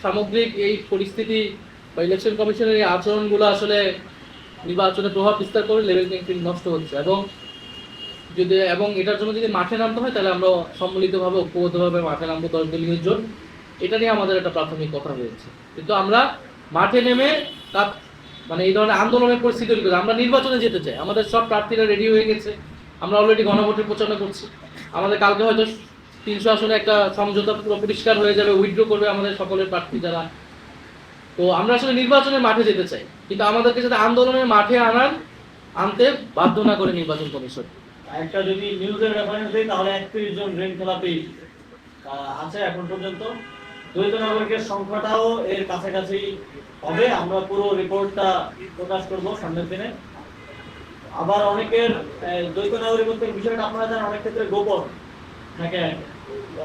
সামগ্রিক এই পরিস্থিতি বা ইলেকশন কমিশনের এই আচরণগুলো আসলে নির্বাচনে প্রভাব বিস্তার করে লেভেল প্লেইং ফিল্ড নষ্ট হচ্ছে এবং এটার জন্য যদি মাঠে নামতে হয় তাহলে আমরা সম্মিলিতভাবে ঐক্যবদ্ধভাবে মাঠে নামবো 10 দলীয় জোট। এটা নিয়ে আমাদের একটা প্রাথমিক কথা হয়েছে, কিন্তু আমরা মাঠে নেমে মানে এই ধরনের আন্দোলনের পরিস্থিতি তৈরি করি। আমরা নির্বাচনে যেতে চাই, আমাদের সব প্রার্থীরা রেডি হয়ে গেছে, আমরা অলরেডি গণভোটের প্রচারণা করছি। আমাদের কালকে হয়তো 300 আসনে একটা সমঝোতা পুরো পরিষ্কার হয়ে যাবে, উইথড্র করবে আমাদের সকলের প্রার্থী যারা। তো আমরা আসলে নির্বাচনের মাঠে যেতে চাই, কিন্তু আমাদেরকে যাতে আন্দোলনের মাঠে আনতে বাধ্য না করে নির্বাচন কমিশন। একটা যদি নিউজের রেফারেন্স দেই তাহলে 31 জন ঋণ খেলাপি আছে এখন পর্যন্ত। দ্বৈত নাগরিকের সংখ্যাটাও এর কাছাকাছি হবে। আমরা পুরো রিপোর্টটা প্রকাশ করব সামনের দিনে। আবার অনেকের দ্বৈত নাগরিকত্বের বিষয়টা আপনারা জানেন অনেক ক্ষেত্রে গোপন থাকে।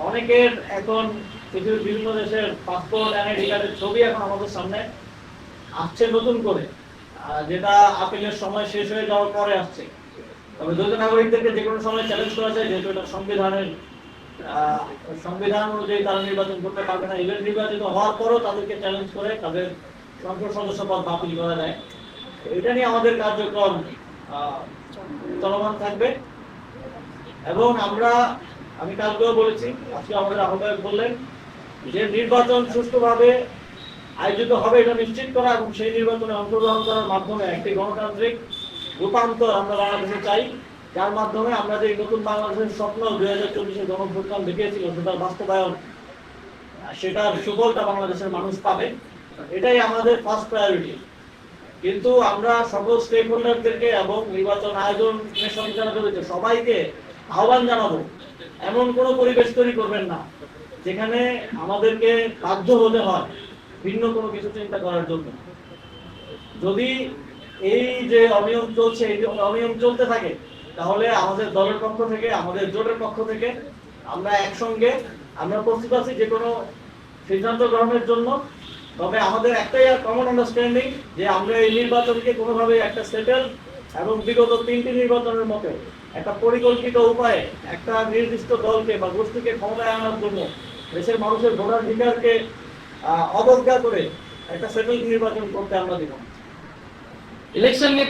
অনেকের এখন পৃথিবীর বিভিন্ন দেশের পাসপোর্ট আইডি কার্ডের ছবি এখন আমাদের সামনে আসছে নতুন করে, যেটা আপিলের সময় শেষ হয়ে যাওয়ার পরে আসছে। তবে দ্বৈত নাগরিকদেরকে যে কোনো সময় চ্যালেঞ্জ করা যায়, যেহেতু এটা সংবিধান অনুযায়ী তারা নির্বাচন করতে পারবে না। ইভেন নির্বাচিত হওয়ার পরও তাদেরকে চ্যালেঞ্জ করে তাদের সংসদ সদস্য পদ বাতিল করা যায়। এটা নিয়ে আমাদের কার্যক্রম চলমান থাকবে। এবং আমি কালকেও বলেছি, আজকে আমাদের আহ্বায়ক বললেন যে নির্বাচন সুষ্ঠুভাবে আয়োজিত হবে এটা নিশ্চিত করা এবং সেই নির্বাচনে অংশগ্রহণ করার মাধ্যমে একটি গণতান্ত্রিক রূপান্তর আমরা বাংলাদেশে চাই, যার মাধ্যমে আমরা যে নতুন বাংলাদেশের স্বপ্ন 2024-এ গণভোটকাল দেখিয়েছিল সেটার বাস্তবায়ন, সেটার সুফলটা বাংলাদেশের মানুষ পাবে। এটাই আমাদের ফার্স্ট প্রায়োরিটি। কিন্তু আমরা সকল স্টেক হোল্ডারদেরকে এবং নির্বাচন আয়োজনের সঙ্গে যারা জড়িত সবাইকে আহ্বান জানাবো, এমন কোনো পরিবেশ তৈরি করবেন না যেখানে আমাদেরকে বাধ্য হতে হয় ভিন্ন কোনো কিছু চিন্তা করার জন্য। যদি এই যে অনিয়ম চলছে, এই অনিয়ম চলতে থাকে, তাহলে আমাদের দলের পক্ষ থেকে, আমাদের জোটের পক্ষ থেকে আমরা একসঙ্গে প্রস্তুত আছি যে কোনো সিদ্ধান্ত গ্রহণের জন্য। তবে আমাদের একটাই কমন আন্ডারস্ট্যান্ডিং যে আমরা এই নির্বাচনকে কোনোভাবে একটা সেটেল এবং বিগত 3টি নির্বাচনের মতো একটা পরিকল্পিত উপায়ে একটা নির্দিষ্ট দলকে বা গোষ্ঠীকে ক্ষমতায় আনার জন্য দেশের মানুষের ভোটাধিকারকে অবজ্ঞা করে একটা সেটেল নির্বাচন করতে আমরা দিব। ইলেকশন নিয়ে